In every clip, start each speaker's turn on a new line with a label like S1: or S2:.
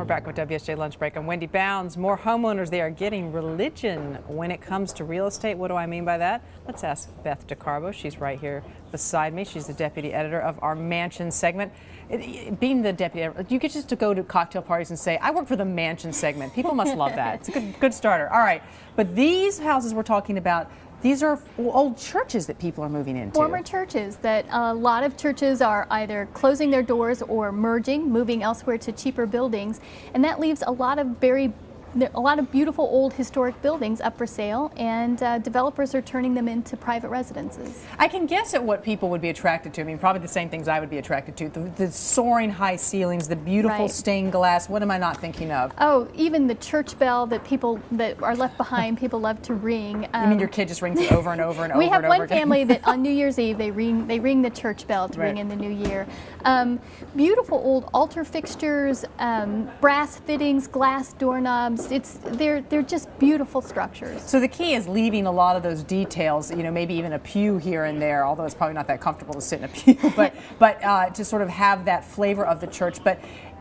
S1: back with WSJ Lunch Break. I'm Wendy Bounds. More homeowners, they are getting religion when it comes to real estate. What do I mean by that? Let's ask Beth DeCarbo. She's right here beside me. She's the deputy editor of our mansion segment. Being the deputy editor, you get just to go to cocktail parties and say, I work for the mansion segment. People must love that. It's a good starter. All right. But these houses we're talking about, these are old churches that people are moving into.
S2: Former churches that a lot of churches are either closing their doors or moving elsewhere to cheaper buildings, and that leaves a lot of beautiful old historic buildings up for sale, and developers are turning them into private residences.
S1: I can guess at what people would be attracted to. I mean, probably the same things I would be attracted to. The soaring high ceilings, the beautiful stained glass. What am I not thinking of?
S2: Oh, even the church bell that people that are left behind, people love to ring.
S1: You mean your kid just rings it over and over and over
S2: and over again? We have one
S1: again?
S2: family that on New Year's Eve they ring the church bell to ring in the new year. Beautiful old altar fixtures, brass fittings, glass doorknobs. They're just beautiful structures.
S1: So the key is leaving a lot of those details, you know, maybe even a pew here and there, although it's probably not that comfortable to sit in a pew, but to sort of have that flavor of the church. But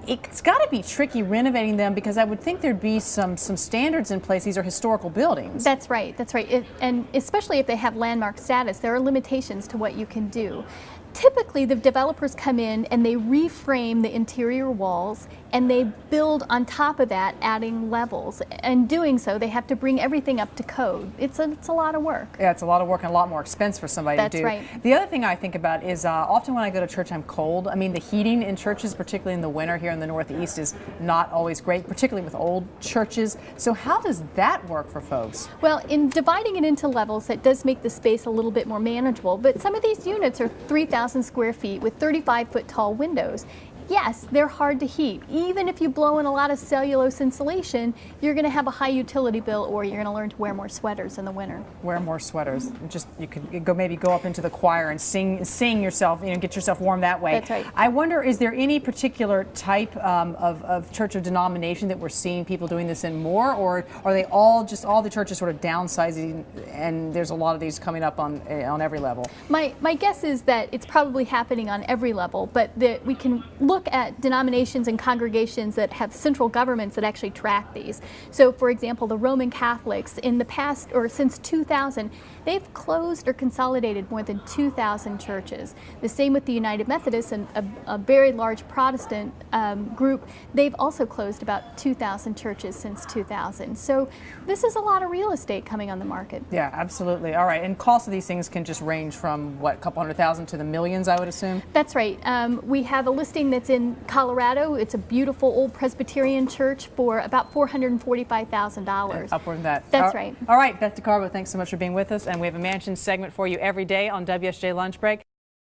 S1: it's got to be tricky renovating them, because I would think there'd be some standards in place. These are historical buildings.
S2: That's right. That's right. And especially if they have landmark status, there are limitations to what you can do. Typically, the developers come in and they reframe the interior walls and they build on top of that, adding levels. And doing so, they have to bring everything up to code. It's a lot of work.
S1: Yeah, it's a lot of work and a lot more expense for somebody to do.
S2: That's right.
S1: The other thing I think about is often when I go to church, I'm cold. I mean, the heating in churches, particularly in the winter here in the Northeast, is not always great, particularly with old churches. So how does that work for folks?
S2: Well, in dividing it into levels, that does make the space a little bit more manageable. But some of these units are 3,000 square feet with 35-foot tall windows. Yes, they're hard to heat. Even if you blow in a lot of cellulose insulation, you're going to have a high utility bill, or you're going to learn to wear more sweaters in the winter.
S1: Wear more sweaters. Just you could maybe go up into the choir and sing yourself, you know, get yourself warm that way.
S2: That's right.
S1: I wonder, is there any particular type of church or denomination that we're seeing people doing this in more, or are they all the churches sort of downsizing, and there's a lot of these coming up on every level?
S2: My guess is that it's probably happening on every level, but that we can look at denominations and congregations that have central governments that actually track these. So, for example, the Roman Catholics in the past, or since 2000, they've closed or consolidated more than 2,000 churches. The same with the United Methodists, and a very large Protestant group. They've also closed about 2,000 churches since 2000. So this is a lot of real estate coming on the market.
S1: Yeah, absolutely. All right, and cost of these things can just range from, what, a couple $100,000 to the millions, I would assume?
S2: That's right. We have a listing that's in Colorado. It's a beautiful old Presbyterian church for about $445,000.
S1: Upward of that.
S2: That's right.
S1: All right, Beth DeCarbo, thanks so much for being with us. And we have a mansion segment for you every day on WSJ Lunch Break.